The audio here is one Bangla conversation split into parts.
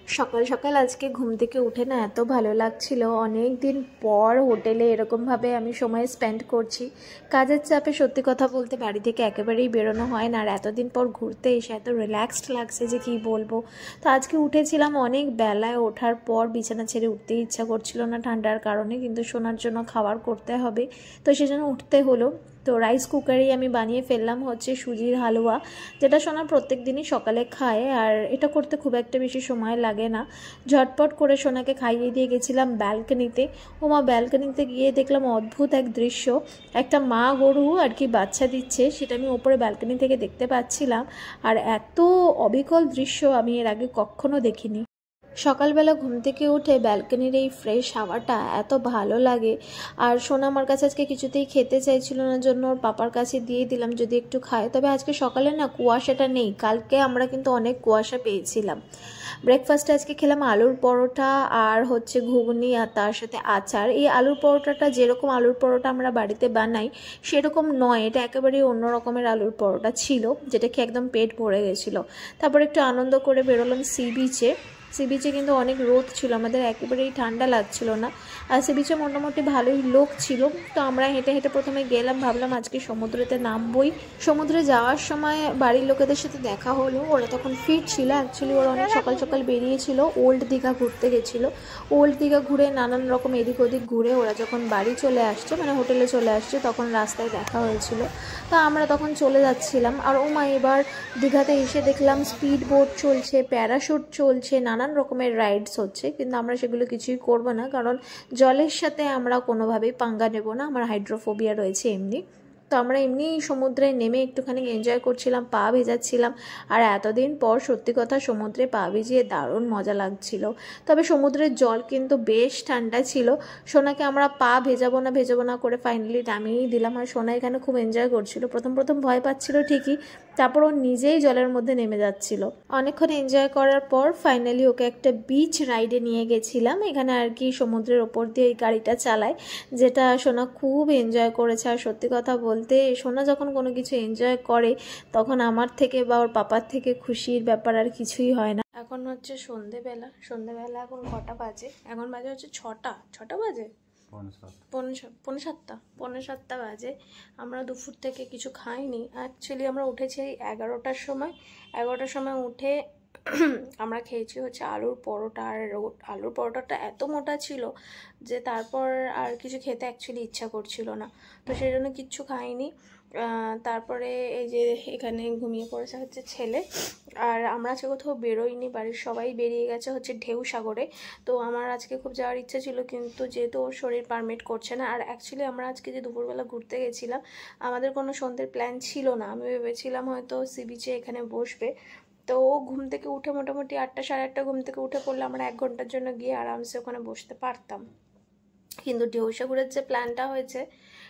সকাল সকাল আজকে ঘুম থেকে উঠে না এত ভালো লাগছিল। অনেক দিন পর হোটেলে এরকমভাবে আমি সময় স্পেন্ড করছি। কাজের চাপে সত্যি কথা বলতে বাড়ি থেকে একেবারেই বেরোনো হয় না, আর এতদিন পর ঘুরতে এসে এত রিল্যাক্সড লাগছে যে কী বলবো। তো আজকে উঠেছিলাম অনেক বেলায়, ওঠার পর বিছানা ছেড়ে উঠতেই ইচ্ছা করছিল না ঠান্ডার কারণে, কিন্তু শোনার জন্য খাবার করতে হবে, তো সেজন্য উঠতে হলো। তো রাইস কুকারেই আমি বানিয়ে ফেললাম হচ্ছে সুজির হালুয়া, যেটা সোনা প্রত্যেক দিনই সকালে খায়, আর এটা করতে খুব একটা বেশি সময় লাগে না। ঝটপট করে সোনাকে খাইয়ে দিয়ে গেছিলাম ব্যালকনিতে। ওমা, ব্যালকনিতে গিয়ে দেখলাম অদ্ভুত এক দৃশ্য। একটা মা গরু আর কি বাচ্চা দিচ্ছে, সেটা আমি ওপরে ব্যালকনি থেকে দেখতে পাচ্ছিলাম। আর এত অবিকল দৃশ্য আমি এর আগে কখনো দেখিনি। সকালবেলা ঘুম থেকে উঠে ব্যালকনির এই ফ্রেশ হাওয়াটা এত ভালো লাগে। আর সোনা আমার কাছে আজকে কিছুতেই খেতে চাইছিল না, জন্য ওর পাপার কাছে দিয়ে দিলাম যদি একটু খায়। তবে আজকে সকালে না কুয়াশাটা নেই, কালকে আমরা কিন্তু অনেক কুয়াশা পেয়েছিলাম। ব্রেকফাস্টে আজকে খেলাম আলুর পরোটা আর হচ্ছে ঘুগনি, আর তার সাথে আচার। এই আলুর পরোটাটা যেরকম আলুর পরোটা আমরা বাড়িতে বানাই সেরকম নয়, এটা একেবারেই অন্য রকমের আলুর পরোটা ছিল, যেটা খেয়ে একদম পেট ভরে গেছিলো। তারপর একটু আনন্দ করে বেরোলাম সি বিচে কিন্তু অনেক রোদ ছিল, আমাদের একেবারেই ঠান্ডা লাগছিল না। আর সি বিচে মোটামুটি ভালোই লোক ছিল। তো আমরা হেঁটে হেঁটে প্রথমে গেলাম, ভাবলাম আজকে সমুদ্রেতে নামবই। সমুদ্রে যাওয়ার সময় বাড়ির লোকেদের সাথে দেখা হলো, ওরা তখন ফিট ছিল। অ্যাকচুয়ালি ওরা অনেক সকাল সকাল বেরিয়েছিল, ওল্ড দীঘা ঘুরতে গেছিলো। ওল্ড দীঘা ঘুরে নানান রকম এদিক ওদিক ঘুরে ওরা যখন বাড়ি চলে আসছে, মানে হোটেলে চলে আসছে, তখন রাস্তায় দেখা হয়েছিল। তা আমরা তখন চলে যাচ্ছিলাম। আর ওমা, এবার দীঘাতে এসে দেখলাম স্পিড বোট চলছে, প্যারাশুট চলছে, নানান রকমের রাইডস হচ্ছে, কিন্তু আমরা সেগুলো কিছুই করব না, কারণ জলের সাথে আমরা কোনোভাবেই পাঙ্গা নেব না, আমার হাইড্রোফোবিয়া রয়েছে এমনি। তো আমরা এমনি সমুদ্রে নেমে একটুখানি এনজয় করছিলাম, পা ভেজাচ্ছিলাম। আর এতদিন পর সত্যি কথা সমুদ্রে পা ভিজিয়ে দারুণ মজা লাগছিল। তবে সমুদ্রের জল কিন্তু বেশ ঠান্ডা ছিল। সোনাকে আমরা পা ভেজাবো না করে ফাইনালি নামিয়েই দিলাম, আর সোনা এখানে খুব এনজয় করছিল। প্রথম প্রথম ভয় পাচ্ছিল ঠিকই, তারপর ও নিজেই জলের মধ্যে নেমে যাচ্ছিল। অনেকক্ষণ এনজয় করার পর ফাইনালি ওকে একটা বিচ রাইডে নিয়ে গেছিলাম। এখানে আর কি সমুদ্রের ওপর দিয়ে এই গাড়িটা চালায়, যেটা সোনা খুব এনজয় করেছে। আর সত্যি কথা বলতে সোনা যখন কোনো কিছু এনজয় করে তখন আমার থেকে বা ওর পাপার থেকে খুশির ব্যাপার আর কিছুই হয় না। এখন হচ্ছে সন্ধেবেলা এখন কটা বাজে? এখন বাজে হচ্ছে ছটা বাজে, পৌনে সাতটা বাজে। আমরা দুপুর থেকে কিছু খাইনি। অ্যাকচুয়ালি আমরা উঠেছি 11টার সময় উঠে আমরা খেয়েছি হচ্ছে আলুর পরোটা। আর আলুর পরোটাটা এত মোটা ছিল যে তারপর আর কিছু খেতে অ্যাকচুয়ালি ইচ্ছা করছিল না, তো সেই জন্য কিচ্ছু খাইনি। তারপরে এই যে এখানে ঘুমিয়ে পড়েছে হচ্ছে ছেলে। আর আমরা আজকে কোথাও বেরোইনি, বাড়ির সবাই বেরিয়ে গেছে হচ্ছে ঢেউ সাগরে। তো আমার আজকে খুব যাওয়ার ইচ্ছা ছিল, কিন্তু যেহেতু ওর শরীর পারমিট করছে না। আর অ্যাকচুয়ালি আমরা আজকে যে দুপুরবেলা ঘুরতে গেছিলাম, আমাদের কোনো সন্ধ্যের প্ল্যান ছিল না। আমি ভেবেছিলাম হয়তো সি বিচে এখানে বসবে। তো ও ঘুম থেকে উঠে মোটামুটি 8টা সাড়ে 8টা ঘুম থেকে উঠে পড়লে আমরা 1 ঘন্টার জন্য গিয়ে আরামসে ওখানে বসতে পারতাম। কিন্তু ঢেউসাগরের যে প্ল্যানটা হয়েছে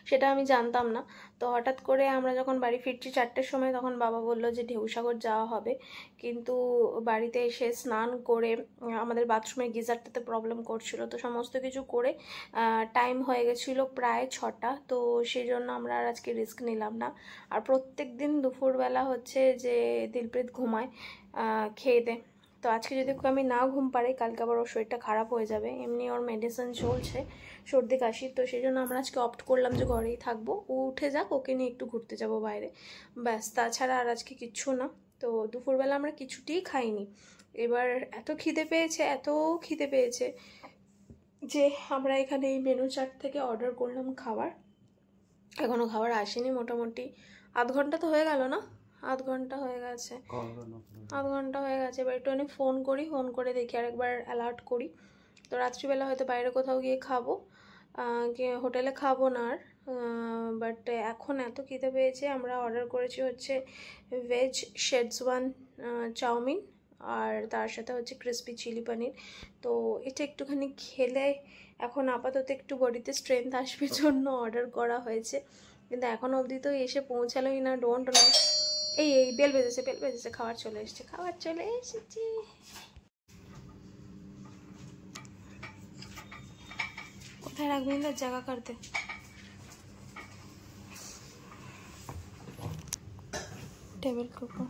সেটা আমি জানতাম না। তো হঠাৎ করে আমরা যখন বাড়ি ফিরছি 4টের সময়, তখন বাবা বললো যে ঢেউসাগর যাওয়া হবে। কিন্তু বাড়িতে এসে স্নান করে আমাদের বাথরুমের গিজারটাতে প্রবলেম করছিল, তো সমস্ত কিছু করে টাইম হয়ে গেছিলো প্রায় 6টা। তো সেই জন্য আমরা আর আজকে রিস্ক নিলাম না। আর প্রত্যেক দিন দুপুরবেলা হচ্ছে যে দিলপ্রীত ঘুমায় খেয়ে দে। তো আজকে যদি আমি না ঘুম পাড়াই, কালকে আবার ওর শরীরটা খারাপ হয়ে যাবে। এমনি ওর মেডিসিন চলছে সর্দি কাশির, তো সেই জন্য আমরা আজকে অপ্ট করলাম যে ঘরেই থাকবো। ও উঠে যাক, ওকে নিয়ে একটু ঘুরতে যাব বাইরে, ব্যাস। তাছাড়া আর আজকে কিচ্ছু না। তো দুপুরবেলা আমরা কিছুতেই খাইনি। এবার এত খিদে পেয়েছে যে আমরা এখানে এই মেনু চার্ট থেকে অর্ডার করলাম খাবার। এখনও খাবার আসেনি, মোটামুটি আধ ঘন্টা তো হয়ে গেল না? আধ ঘন্টা হয়ে গেছে। এবার একটুখানি ফোন করে দেখি, আরেকবার অ্যালার্ট করি। তো রাত্রিবেলা হয়তো বাইরে কোথাও গিয়ে খাবো, গিয়ে হোটেলে খাবো না আর। বাট এখন এত খিদে পেয়েছে, আমরা অর্ডার করেছি হচ্ছে ভেজ শেজওয়ান চাউমিন, আর তার সাথে হচ্ছে ক্রিসপি চিলি পনির। তো এটা একটুখানি খেলে এখন আপাতত একটু বডিতে স্ট্রেংথ আসবে জন্য অর্ডার করা হয়েছে, কিন্তু এখন অবধি তো এসে পৌঁছালোই না। Don't know. এই বেল বেজেছে, খাবার চলে এসেছে। কোথায় রাখবি না জায়গা করতে? टेबल के ऊपर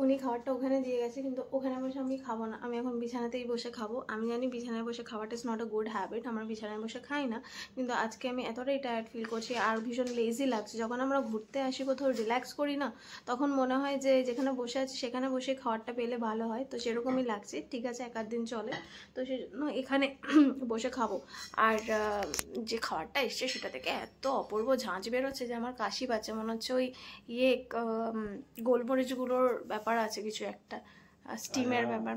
উনি খাবারটা ওখানে দিয়ে গেছে, কিন্তু ওখানে বসে আমি খাবো না, আমি এখন বিছানাতেই বসে খাবো। আমি জানি বিছানায় বসে খাওয়াটা is not a good habit, আমরা বিছানায় বসে খাই না, কিন্তু আজকে আমি এতটাই টায়ার্ড ফিল করছি আর ভীষণ লেজি লাগছে। যখন আমরা ঘুরতে আসি, কোথাও রিল্যাক্স করি না, তখন মনে হয় যে যেখানে বসে আছি সেখানে বসে খাবারটা পেলে ভালো হয়, তো সেরকমই লাগছে। ঠিক আছে, এক আধ দিন চলে, তো সেই জন্য এখানে বসে খাবো। আর যে খাবারটা এসছে সেটা থেকে এত অপূর্ব ঝাঁঝ বেরোচ্ছে যে আমার কাশি পাচ্ছে, মনে হচ্ছে ওই গোলমরিচগুলোর ব্যাপার আছে কিছু একটা, স্টিমের ব্যাপার,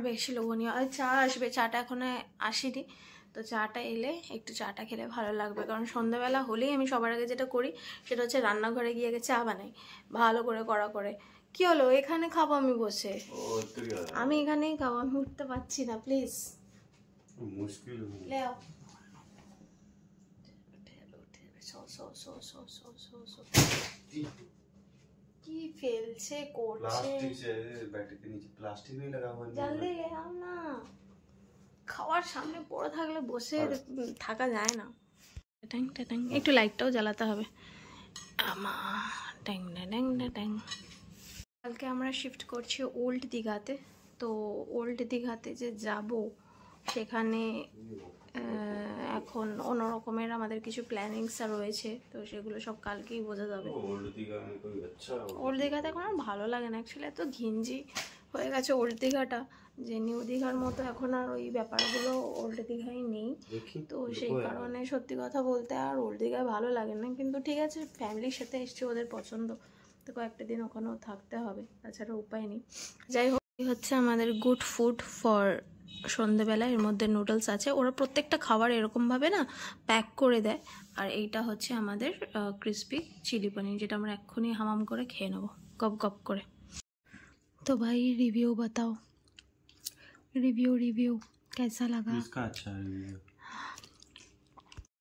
বেশি লোভনীয়। আর চা আসবে, চাটা এখনো আসেনি, তো চাটা এলে একটু চাটা খেলে ভালো লাগবে। কারণ সন্ধ্যাবেলা হলেই আমি সবার আগে যেটা করি সেটা হচ্ছে রান্নাঘরে গিয়ে আগে চা বানাই, ভালো করে কড়া করে। কি হলো, এখানে খাবো আমি বসে, আমি এখানেই খাবো, আমি উঠতে পারছি না, প্লিজ মুশকিল। কি ফেলছে করছে, प्लास्टिक नहीं लगा हुआ है, जल्दी ले आओ ना। খাওয়ার সামনে পড়ে থাকলে বসে থাকা যায় না। ট্যাং ট্যাং, একটু লাইটটাও জ্বালাতে হবে। ট্যাং ট্যাং ট্যাং। কালকে আমরা শিফট করছি ওল্ড দীঘাতে, তো ওল্ড দীঘাতে যে যাব সেখানে এখন অন্য রকমের আমাদের কিছু প্ল্যানিংস রয়েছে, তো সেগুলো সব কালকেই বোঝা যাবে। ওল্ড দীঘাতে এখন আর ভালো লাগে না অ্যাকচুয়ালি, এত ঘিঞ্জি হয়ে গেছে ওল্ড দীঘাটা, যে নিউ দীঘার মতো এখন আর ওই ব্যাপারগুলো ওল্ড দীঘায় নেই। তো সেই কারণে সত্যি কথা বলতে আর ওল্ড দীঘায় ভালো লাগে না, কিন্তু ঠিক আছে, ফ্যামিলির সাথে এসছে, ওদের পছন্দ, তো কয়েকটা দিন ওখানেও থাকতে হবে, তাছাড়া উপায় নেই। যাই হোক, হচ্ছে আমাদের গুড ফুড ফর সন্ধেবেলা। এর মধ্যে নুডলস আছে, ওরা প্রত্যেকটা খাবার এরকমভাবে না প্যাক করে দেয়। আর এইটা হচ্ছে আমাদের ক্রিসপি চিলি পনির, যেটা আমরা এক্ষুনি হামাম করে খেয়ে নেবো গপ গপ করে। तो भाई रिव्यू बताओ, रिव्यू कैसा लगा? इसका अच्छा रिव्यू।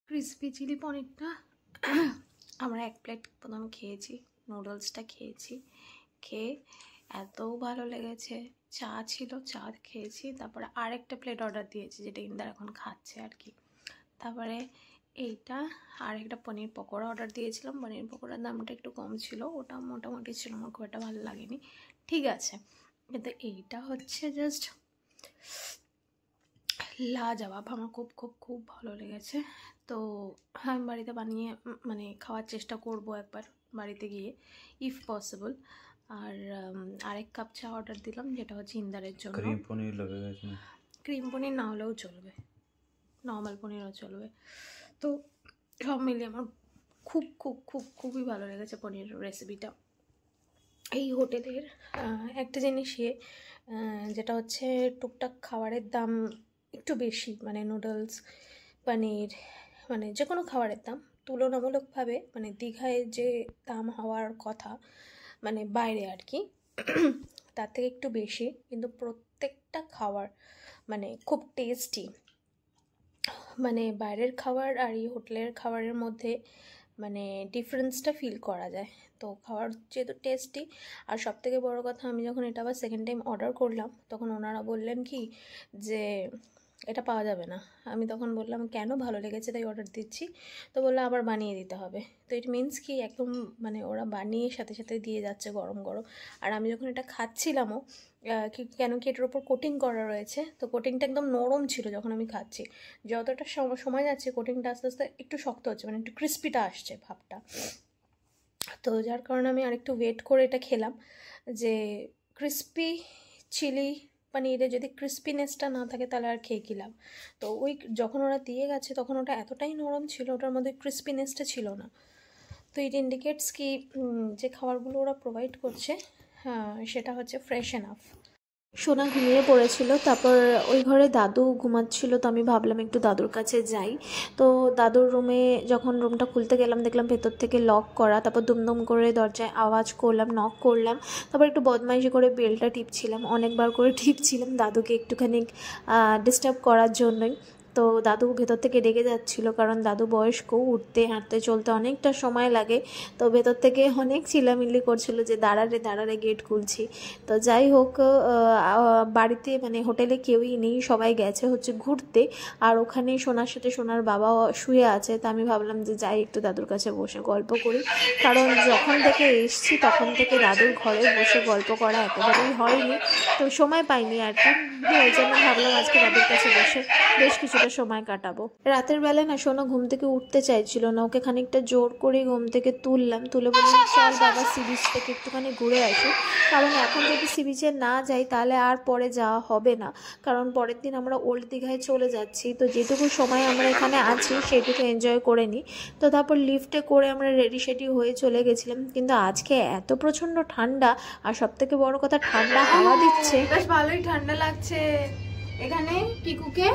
ক্রিসপি চিলি পনিরটা আমরা এক প্লেট প্রথমে খেয়েছি, নুডলসটা খেয়েছি, খেয়ে এত ভালো লেগেছে। চা ছিল, চা খেয়েছি, তারপরে আরেকটা প্লেট অর্ডার দিয়েছি, যেটা ইন্দার এখন খাচ্ছে আর কি। তারপরে এইটা আর একটা পনির পকোড়া অর্ডার দিয়েছিলাম, পনির পকোড়ার দামটা একটু কম ছিল, ওটা মোটামুটি ছিল, আমার খুব একটা ভালো লাগেনি, ঠিক আছে। কিন্তু এইটা হচ্ছে জাস্ট লাজবাব, আমার খুব খুব খুব ভালো লেগেছে। তো আমি বাড়িতে বানিয়ে মানে খাওয়ার চেষ্টা করব একবার বাড়িতে গিয়ে, ইফ পসিবল। আর আরেক কাপ চা অর্ডার দিলাম, যেটা হচ্ছে ইন্দারের জন্য। ক্রিম পনির লাগবে, ক্রিম পনির না হলেও চলবে, নর্মাল পনিরও চলবে। তো সব মিলিয়ে আমার খুব খুব খুব খুবই ভালো লেগেছে পনির রেসিপিটা। এই হোটেলের একটা জিনিসই যেটা হচ্ছে টুকটাক খাবারের দাম একটু বেশি, মানে নুডলস, পনির, মানে যে কোনো খাবারের দাম তুলনামূলকভাবে, মানে দীঘায় যে দাম হওয়ার কথা, মানে বাইরে আর কি, তার থেকে একটু বেশি, কিন্তু প্রত্যেকটা খাবার মানে খুব টেস্টি। মানে বাইরের খাবার আর এই হোটেলের খাবারের মধ্যে মানে ডিফারেন্সটা ফিল করা যায়। তো খাবার যেহেতু টেস্টি, আর সবথেকে বড় কথা, আমি যখন এটা আবার সেকেন্ড টাইম অর্ডার করলাম, তখন ওনারা বললেন কি যে এটা পাওয়া যাবে না। আমি তখন বললাম কেন, ভালো লেগেছে তাই অর্ডার দিচ্ছি। তো বললো আবার বানিয়ে দিতে হবে। তো ইট মিনস কি একদম মানে ওরা বানিয়ে সাথে সাথে দিয়ে যাচ্ছে গরম গরম। আর আমি যখন এটা খাচ্ছিলামও, কেন কি এটার ওপর কোটিং করা রয়েছে, তো কোটিংটা একদম নরম ছিল যখন আমি খাচ্ছি। যতটা সময় যাচ্ছে কোটিংটা আস্তে আস্তে একটু শক্ত হচ্ছে, মানে একটু ক্রিস্পিটা আসছে ভাবটা। তো যার কারণে আমি আরেকটু ওয়েট করে এটা খেলাম, যে ক্রিস্পি চিলি পনিরে যদি ক্রিস্পিনেসটা না থাকে তাহলে আর খেয়ে কিলাম। তো ওই যখন ওরা দিয়ে গেছে তখন ওটা এতটাই নরম ছিল, ওটার মধ্যে ক্রিস্পিনেসটা ছিল না। তো ইট ইন্ডিকেটস কি যে খাবারগুলো ওরা প্রোভাইড করছে সেটা হচ্ছে ফ্রেশ এনাফ। সোনা ঘুমিয়ে পড়েছিল, তারপর ওই ঘরে দাদু ঘুমাচ্ছিল, তো আমি ভাবলাম একটু দাদুর কাছে যাই। তো দাদুর রুমে যখন রুমটা খুলতে গেলাম, দেখলাম ভেতর থেকে লক করা। তারপর দুমদুম করে দরজায় আওয়াজ করলাম, নক করলাম, তারপর একটু বদমাইশি করে বেলটা টিপছিলাম, অনেকবার করে টিপছিলাম দাদুকে একটুখানি ডিস্টার্ব করার জন্যই। তো দাদু ভেতর থেকে রেগে যাচ্ছিল, কারণ দাদু বয়স্ক, উঠতে হাঁটতে চলতে অনেকটা সময় লাগে। তো ভেতর থেকে অনেক চিল্লামিল্লি করছিল যে দাঁড়ারে দাঁড়ারে গেট খুলছি। তো যাই হোক, বাড়িতে মানে হোটেলে কেউই নেই, সবাই গেছে হচ্ছে ঘুরতে। আর ওখানে সোনার সাথে সোনার বাবা শুয়ে আছে। তো আমি ভাবলাম যে যাই একটু দাদুর কাছে বসে গল্প করি, কারণ যখন থেকে এসছি তখন থেকে দাদুর ঘরে বসে গল্প করা একেবারেই হয়নি, তো সময় পাইনি আর কি। ওই জন্য ভাবলাম আজকে দাদুর কাছে বসে বেশ কিছুটা সময় কাটাবো। রাতের বেলায় না সোনা ঘুম থেকে উঠতে চাইছিল না, ওকে খানিকটা জোর করে ঘুম থেকে তুললাম, তুলে বললাম চল বাবা সি বিচ থেকে একটুখানি ঘুরে আসি, কারণ এখন যদি সি বিচে না যাই তাহলে আর পরে যাওয়া হবে না, কারণ পরের দিন আমরা ওল্ড দীঘায় চলে যাচ্ছি। তো যেটুকু সময় আমরা এখানে আছি সেটুকু এনজয় করে নিই। তো তারপর লিফটে করে আমরা রেডি সেডি হয়ে চলে গেছিলাম, কিন্তু আজকে এত প্রচণ্ড ঠান্ডা, আর সব থেকে বড় কথা ঠান্ডা হাওয়া দিচ্ছে, বেশ ভালোই ঠান্ডা লাগছে। এখানে পিকুকে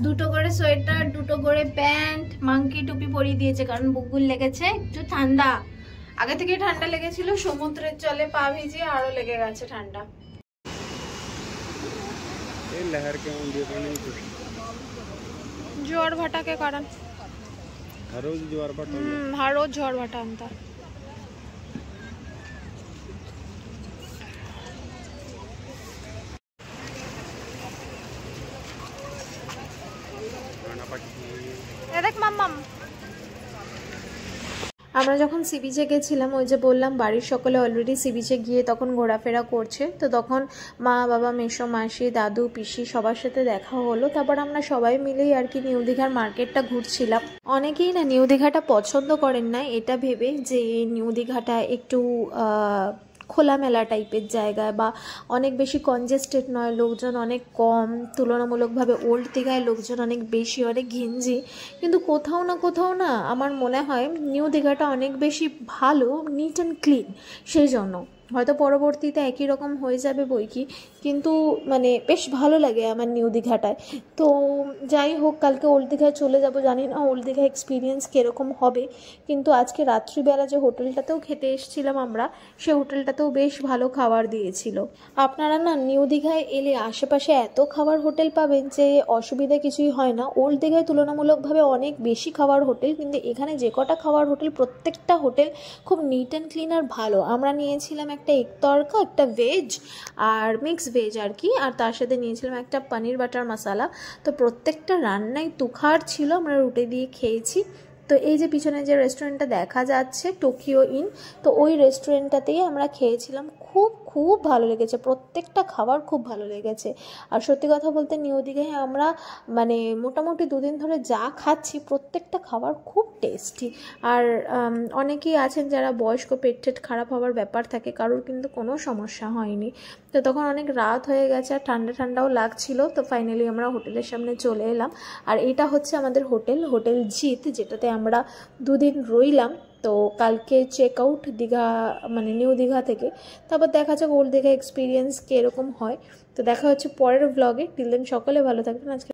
দুটো করে সোয়েটার, দুটো করে প্যান্ট, মাংকি টুপি পরিয়ে দিয়েছে, কারণ বুকগুল লেগেছে একটু ঠান্ডা, আগে থেকে ঠান্ডা লেগেছিল, সমুদ্রের জলে পা ভিজিয়ে আরো লেগে গেছে ঠান্ডা। জোয়ার ভাটাকে কারণ हर रोज ज्वार भाटा आणता। দেখ মাম্মাম, আমরা যখন সি বিচে গেছিলাম, ওই যে বললাম বাড়ির সকলে অলরেডি সি বিচে গিয়ে তখন ঘোরাফেরা করছে, তো তখন মা বাবা মেসো মাসি দাদু পিসি সবার সাথে দেখা হলো। তারপর আমরা সবাই মিলেই আর কি নিউ দীঘার মার্কেটটা ঘুরছিলাম। অনেকেই না নিউ দীঘাটা পছন্দ করেন না, এটা ভেবে যে নিউ দীঘাটা একটু খোলামেলা টাইপের জায়গায় বা অনেক বেশি কনজেস্টেড নয়, লোকজন অনেক কম, তুলনামূলকভাবে ওল্ড দীঘায় লোকজন অনেক বেশি, অনেক ঘিঞ্জি, কিন্তু কোথাও না আমার মনে হয় নিউ দীঘাটা অনেক বেশি ভালো, নিট অ্যান্ড ক্লিন। সেই জন্য হয়তো পরবর্তীতে একই রকম হয়ে যাবে বই কি, কিন্তু মানে বেশ ভালো লাগে আমার নিউ দীঘাটায়। তো যাই হোক, কালকে ওল্ড দীঘায় চলে যাব, জানি না ওল্ড দীঘা এক্সপিরিয়েন্স কীরকম হবে, কিন্তু আজকে রাত্রিবেলা যে হোটেলটাতেও খেতে এসেছিলাম আমরা, সে হোটেলটাতেও বেশ ভালো খাবার দিয়েছিল। আপনারা না নিউ দীঘায় এলে আশেপাশে এত খাবার হোটেল পাবেন যে অসুবিধা কিছুই হয় না। ওল্ড দীঘায় তুলনামূলকভাবে অনেক বেশি খাবার হোটেল, কিন্তু এখানে যে কটা খাবার হোটেল প্রত্যেকটা হোটেল খুব নিট অ্যান্ড ক্লিন আর ভালো। আমরা নিয়েছিলাম একটা এগ তড়কা, একটা ভেজ আর মিক্স ভেজ আর কি, আর তার সাথে নিয়েছিলাম একটা পনির বাটার মশালা। তো প্রত্যেকটা রান্নাই তুখার ছিল, আমরা রুটে দিয়ে খেয়েছি। তো এই যে পিছনে যে রেস্টুরেন্টটা দেখা যাচ্ছে টোকিও ইন, তো ওই রেস্টুরেন্টটাতেই আমরা খেয়েছিলাম, খুব ভালো লেগেছে, প্রত্যেকটা খাবার খুব ভালো লেগেছে। আর সত্যি কথা বলতে নিউ দীঘায় আমরা মানে মোটামুটি দুদিন ধরে যা খাচ্ছি প্রত্যেকটা খাবার খুব টেস্টি। আর অনেকেই আছেন যারা বয়স্ক, পেট টেট খারাপ হওয়ার ব্যাপার থাকে, কারোর কিন্তু কোনো সমস্যা হয়নি। তো তখন অনেক রাত হয়ে গেছে আর ঠান্ডাও লাগছিল। তো ফাইনালি আমরা হোটেলের সামনে চলে এলাম, আর এটা হচ্ছে আমাদের হোটেল জিত, যেটাতে আমরা দুদিন রইলাম। তো কালকে চেক আউট দীঘা মানে নিউ দীঘা থেকে, তারপর দেখা যাক ওল্ড দীঘা এক্সপিরিয়েন্স কীরকম হয়। তো দেখা হচ্ছে পরের ব্লগে। টিল দেন সকলে ভালো থাকবেন। আজকে